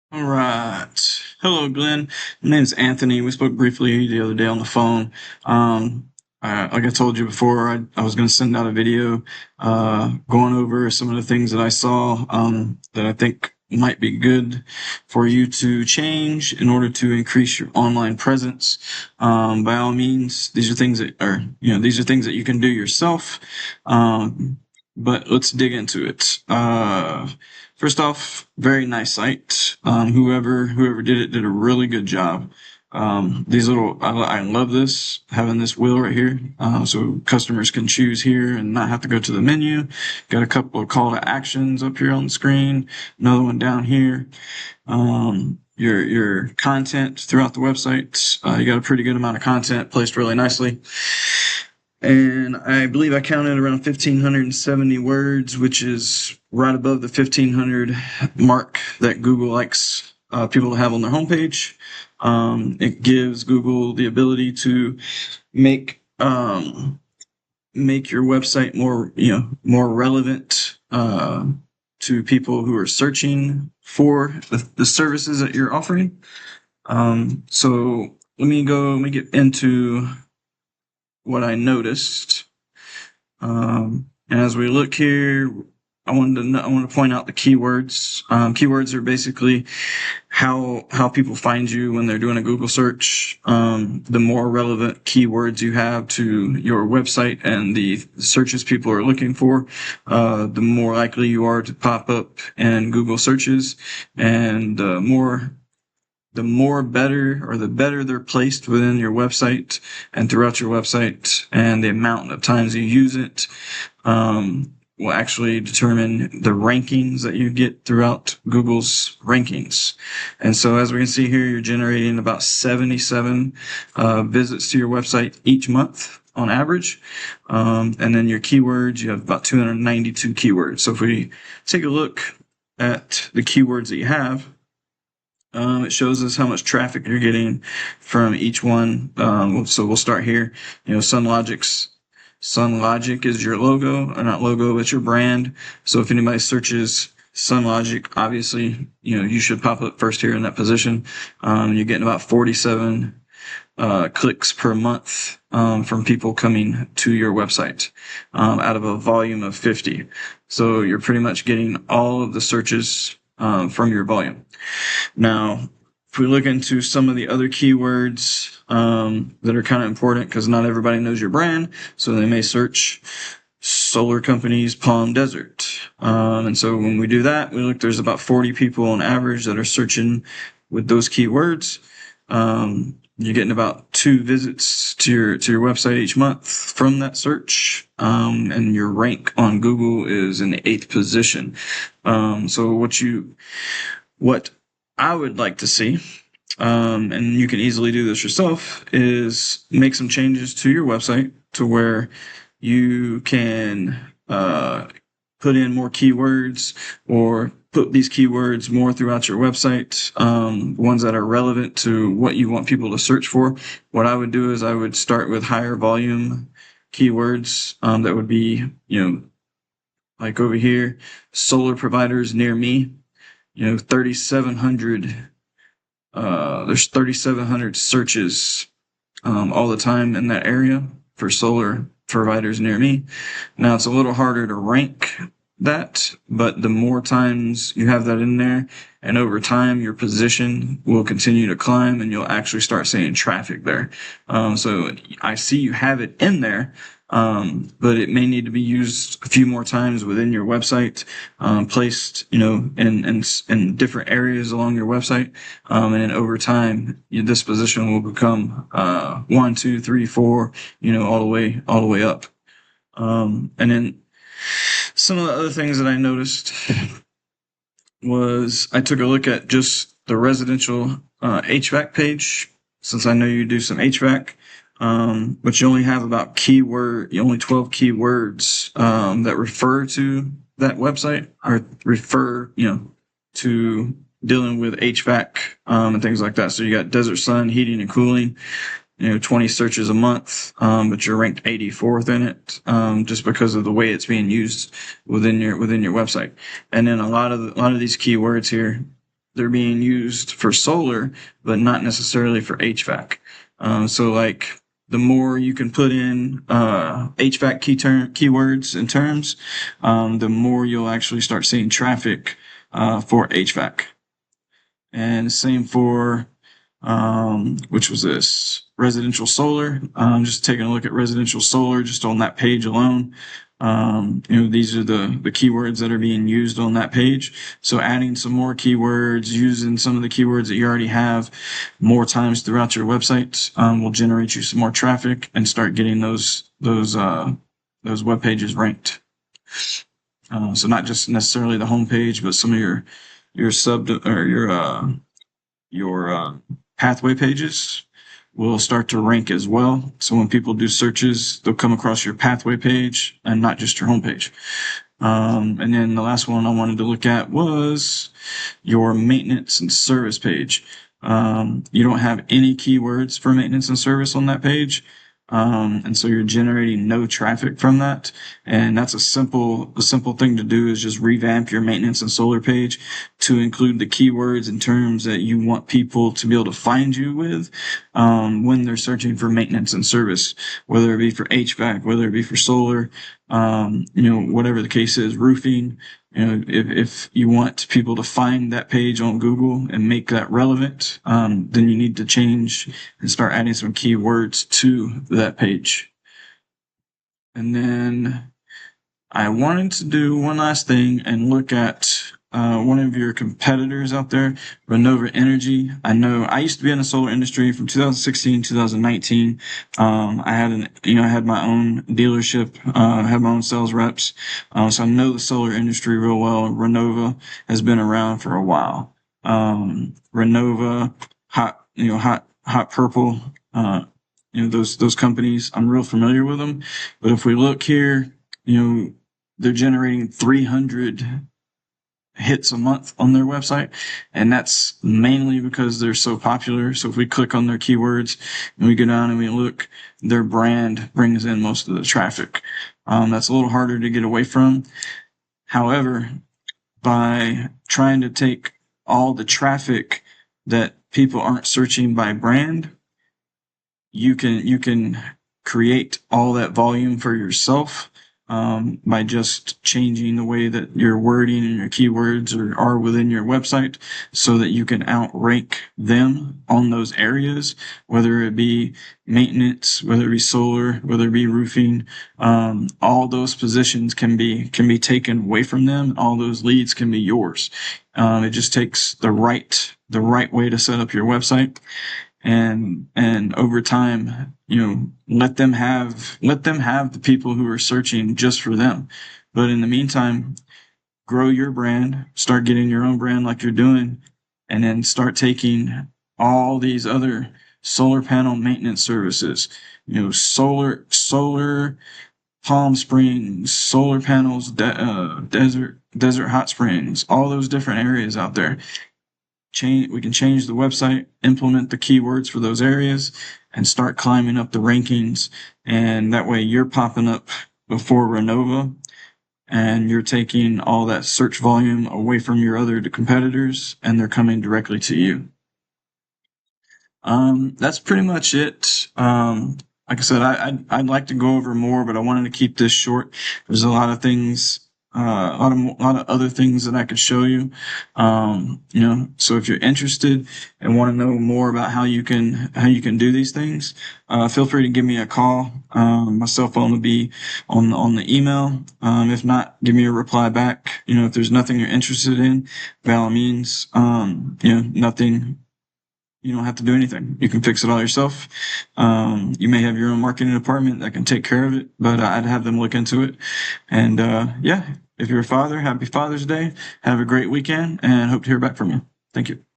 All right. Hello, Glenn. My name is Anthony. We spoke briefly the other day on the phone. Like I told you before, I was going to send out a video going over some of the things that I saw that I think might be good for you to change in order to increase your online presence. By all means, these are things that are, these are things that you can do yourself. But let's dig into it. First off, very nice site. Whoever did it did a really good job. I love this, having this wheel right here, so customers can choose here and not have to go to the menu. Got a couple of call to actions up here on the screen, another one down here. Your content throughout the website. You got a pretty good amount of content placed really nicely. And I believe I counted around 1,570 words, which is right above the 1,500 mark that Google likes people to have on their homepage. It gives Google the ability to make your website more relevant to people who are searching for the services that you're offering. So let me get into what I noticed. And as we look here, I want to point out the keywords. Keywords are basically how people find you when they're doing a Google search. The more relevant keywords you have to your website and the searches people are looking for, the more likely you are to pop up in Google searches, and the better they're placed within your website and throughout your website, and the amount of times you use it will actually determine the rankings that you get throughout Google's rankings. And so as we can see here, you're generating about 77 visits to your website each month on average. And then your keywords, you have about 292 keywords. So if we take a look at the keywords that you have, it shows us how much traffic you're getting from each one. So we'll start here. SunLogix. SunLogix is your logo, or not logo, but your brand. So if anybody searches SunLogix, obviously, you should pop up first here in that position. You're getting about 47 clicks per month from people coming to your website out of a volume of 50. So you're pretty much getting all of the searches from your volume. Now, if we look into some of the other keywords that are kind of important, because not everybody knows your brand, so they may search solar companies, Palm Desert. And so when we do that, we look, there's about 40 people on average that are searching with those keywords. You're getting about 2 visits to your website each month from that search. And your rank on Google is in the 8th position. So what I would like to see, and you can easily do this yourself, is make some changes to your website to where you can put in more keywords, or put these keywords more throughout your website, ones that are relevant to what you want people to search for. What I would do is I would start with higher volume keywords that would be, like over here, solar providers near me. 3,700. There's 3,700 searches all the time in that area for solar providers near me. Now it's a little harder to rank that, but the more times you have that in there, and over time your position will continue to climb, and you'll actually start seeing traffic there. So I see you have it in there, but it may need to be used a few more times within your website, placed, in different areas along your website. And then over time, this position will become 1, 2, 3, 4, all the way up. And then some of the other things that I noticed was I took a look at just the residential HVAC page, since I know you do some HVAC. But you only have only 12 keywords that refer to that website, or refer, to dealing with HVAC and things like that. So you got desert sun, heating and cooling, 20 searches a month, but you're ranked 84th in it, just because of the way it's being used within your website. And then a lot of these keywords here, they're being used for solar, but not necessarily for HVAC. So like the more you can put in HVAC keywords and terms, the more you'll actually start seeing traffic for HVAC. And same for which was this residential solar. Just taking a look at residential solar just on that page alone. These are the keywords that are being used on that page. So adding some more keywords, using some of the keywords that you already have more times throughout your website will generate you some more traffic and start getting those web pages ranked. So not just necessarily the home page, but some of your sub or your pathway pages will start to rank as well. So when people do searches, they'll come across your pathway page and not just your homepage. And then the last one I wanted to look at was your maintenance and service page. You don't have any keywords for maintenance and service on that page. And so you're generating no traffic from that. And that's a simple thing to do is just revamp your maintenance and solar page to include the keywords and terms that you want people to be able to find you with, when they're searching for maintenance and service, whether it be for HVAC, whether it be for solar, whatever the case is, roofing. If you want people to find that page on Google and make that relevant, then you need to change and start adding some keywords to that page. And then I wanted to do one last thing and look at one of your competitors out there, Renova Energy. I know I used to be in the solar industry from 2016, 2019. I had my own dealership, had my own sales reps. So I know the solar industry real well. Renova has been around for a while. Renova, Hot Purple, those companies, I'm real familiar with them. But if we look here, they're generating 300 hits a month on their website, and that's mainly because they're so popular. So if we click on their keywords and we go down and we look, their brand brings in most of the traffic. That's a little harder to get away from. However, by trying to take all the traffic that people aren't searching by brand, you can create all that volume for yourself by just changing the way that your wording and your keywords are within your website so that you can outrank them on those areas, whether it be maintenance, whether it be solar, whether it be roofing. All those positions can be taken away from them. All those leads can be yours. It just takes the right way to set up your website. And over time, let them have the people who are searching just for them. But in the meantime, grow your brand, start getting your own brand like you're doing, and then start taking all these other solar panel maintenance services, solar Palm Springs, solar panels, desert hot springs, all those different areas out there. We can change the website, implement the keywords for those areas, and start climbing up the rankings. And that way you're popping up before Renova, and you're taking all that search volume away from your other competitors, and they're coming directly to you. That's pretty much it. Like I said, I'd like to go over more, but I wanted to keep this short. There's a lot of things. A lot of other things that I could show you. So if you're interested and want to know more about how you can do these things, feel free to give me a call. My cell phone will be on the email. If not, give me a reply back. If there's nothing you're interested in, by all means, nothing. You don't have to do anything. You can fix it all yourself. You may have your own marketing department that can take care of it, but I'd have them look into it. And if you're a father, happy Father's Day. Have a great weekend, and hope to hear back from you. Thank you.